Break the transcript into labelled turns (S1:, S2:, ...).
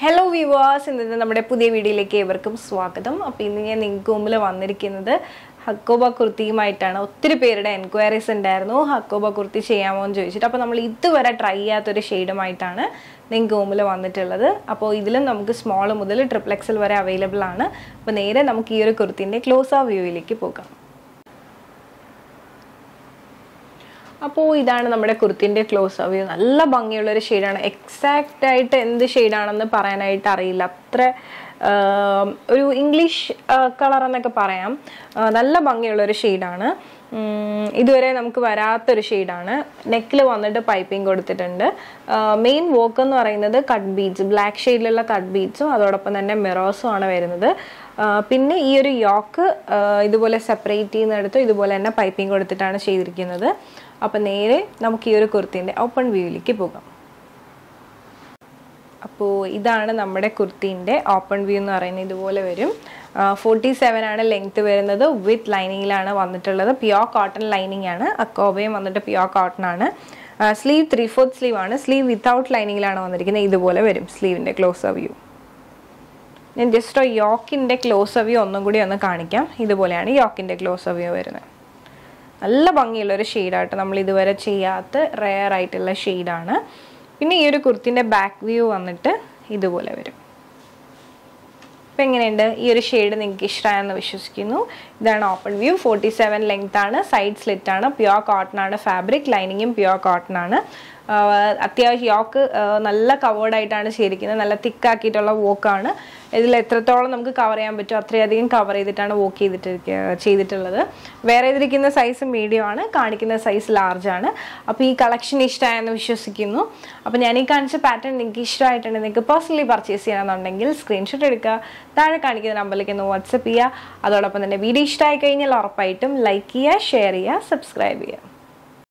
S1: Hello viewers, ഇന്നത്തെ നമ്മുടെ പുതിയ വീഡിയോയിലേക്ക് ഏവർക്കും സ്വാഗതം. അപ്പോൾ ഇന്ന് ഞാൻ നിങ്ങൾക്ക് മുമ്പിൽ വന്നിരിക്കുന്നത് ഹക്കോബ കുർത്തിയുമായിട്ടാണ്. ഒത്തിരി പേരുടെ എൻക്വയറീസ് ഉണ്ടായിരുന്നു ഹക്കോബ കുർത്തി ചെയ്യാമോ എന്ന് ചോദിച്ചിട്ട്. അപ്പോൾ നമ്മൾ ഇതുവരെ ട്രൈ ചെയ്യാത്തൊരു ഷെയ്ഡുമായിട്ടാണ് നിങ്ങൾക്ക് മുമ്പിൽ വന്നിട്ടുള്ളത്. അപ്പോൾ ഇതിലും നമുക്ക് സ്മോൾ മുതൽ XXL വരെ അവൈലബിൾ ആണ്. അപ്പോൾ നേരെ നമുക്ക് ഈ ഒരു കുർത്തിൻ്റെ ക്ലോസ് ആ വ്യൂയിലേക്ക് പോകാം. അപ്പോൾ ഇതാണ് നമ്മുടെ കുർത്തിൻ്റെ ക്ലോസ് വ്യൂ. നല്ല ഭംഗിയുള്ളൊരു ഷെയ്ഡാണ്. എക്സാക്റ്റ് ആയിട്ട് എന്ത് ഷെയ്ഡാണെന്ന് പറയാനായിട്ട് അറിയില്ല. അത്ര ഒരു ഇംഗ്ലീഷ് കളർ എന്നൊക്കെ പറയാം. നല്ല ഭംഗിയുള്ളൊരു ഷെയ്ഡാണ്. ഇതുവരെ നമുക്ക് വരാത്തൊരു ഷെയ്ഡാണ്. നെക്കിൽ വന്നിട്ട് പൈപ്പിംഗ് കൊടുത്തിട്ടുണ്ട്. മെയിൻ വർക്ക് എന്ന് പറയുന്നത് കട്ട് ബീഡ്സ്, ബ്ലാക്ക് ഷെയ്ഡിലുള്ള കട്ട് ബീഡ്സും അതോടൊപ്പം തന്നെ മിറേഴ്സും ആണ് വരുന്നത്. പിന്നെ ഈ ഒരു യോക്ക് ഇതുപോലെ സെപ്പറേറ്റ് ചെയ്യുന്നിടത്ത് ഇതുപോലെ തന്നെ പൈപ്പിംഗ് കൊടുത്തിട്ടാണ് ചെയ്തിരിക്കുന്നത്. അപ്പോൾ നേരെ നമുക്ക് ഈ ഒരു കുർത്തിൻ്റെ ഓപ്പൺ വ്യൂയിലേക്ക് പോകാം. അപ്പോൾ ഇതാണ് നമ്മുടെ കുർത്തിൻ്റെ ഓപ്പൺ വ്യൂ എന്ന് പറയുന്നത്. ഇതുപോലെ വരും. 47 ആണ് ലെങ്ത് വരുന്നത്. വിത്ത് ലൈനിങ്ങിലാണ് വന്നിട്ടുള്ളത്. പ്യോർ കോട്ടൺ ലൈനിങ് ആണ്. അക്കോബയും വന്നിട്ട് പ്യോർ കോട്ടൺ ആണ്. സ്ലീവ് 3/4 സ്ലീവ് ആണ്. സ്ലീവ് വിത്തൗട്ട് ലൈനിങ്ങിലാണ് വന്നിരിക്കുന്നത്. ഇതുപോലെ വരും സ്ലീവിൻ്റെ ക്ലോസ് വ്യൂ. ഞാൻ ജസ്റ്റ് യോക്കിൻ്റെ ക്ലോസ് വ്യൂ ഒന്നും കൂടി ഒന്ന് കാണിക്കാം. ഇതുപോലെയാണ് യോക്കിൻ്റെ ക്ലോസ് വ്യൂ വരുന്നത്. നല്ല ഭംഗിയുള്ളൊരു ഷെയ്ഡായിട്ട് നമ്മൾ ഇതുവരെ ചെയ്യാത്ത റെയർ ആയിട്ടുള്ള ഷെയ്ഡാണ്. പിന്നെ ഈ ഒരു കുർത്തിൻ്റെ ബാക്ക് വ്യൂ വന്നിട്ട് ഇതുപോലെ വരും. അപ്പം എങ്ങനെയുണ്ട് ഈ ഒരു ഷെയ്ഡ്? നിങ്ങൾക്ക് ഇഷ്ടമായെന്ന് വിശ്വസിക്കുന്നു. ഇതാണ് ഓപ്പൺ വ്യൂ. 47 ലെങ്ത് ആണ്. സൈഡ് സ്ലിറ്റ് ആണ്. പ്യോർ കോട്ടൺ ആണ് ഫാബ്രിക്. ലൈനിങ്ങും പ്യോർ കോട്ടൺ ആണ്. അത്യാവശ്യം യോക്ക് നല്ല കവേർഡായിട്ടാണ് ചെയ്തിരിക്കുന്നത്. നല്ല തിക്കാക്കിയിട്ടുള്ള വോക്കാണ്. ഇതിൽ എത്രത്തോളം നമുക്ക് കവർ ചെയ്യാൻ പറ്റുമോ അത്രയധികം കവർ ചെയ്തിട്ടാണ് വോക്ക് ചെയ്തിട്ടുള്ളത്. വേറെ ചെയ്തിരിക്കുന്ന സൈസ് മീഡിയം ആണ്. കാണിക്കുന്ന സൈസ് ലാർജ് ആണ്. അപ്പോൾ ഈ കളക്ഷൻ ഇഷ്ടമായെന്ന് വിശ്വസിക്കുന്നു. അപ്പോൾ ഞാൻ ഈ കാണിച്ച പാറ്റേൺ നിങ്ങൾക്ക് ഇഷ്ടമായിട്ടുണ്ട്, നിങ്ങൾക്ക് പേഴ്സണലി പർച്ചേസ് ചെയ്യണമെന്നുണ്ടെങ്കിൽ സ്ക്രീൻഷോട്ട് എടുക്കുക. താഴെ കാണിക്കുന്ന നമ്പറിലേക്ക് ഒന്ന് വാട്സപ്പ് ചെയ്യുക. അതോടൊപ്പം തന്നെ വീഡിയോ ഇഷ്ടമായി കഴിഞ്ഞാൽ ഉറപ്പായിട്ടും ലൈക്ക് ചെയ്യുക, ഷെയർ ചെയ്യുക, സബ്സ്ക്രൈബ് ചെയ്യുക.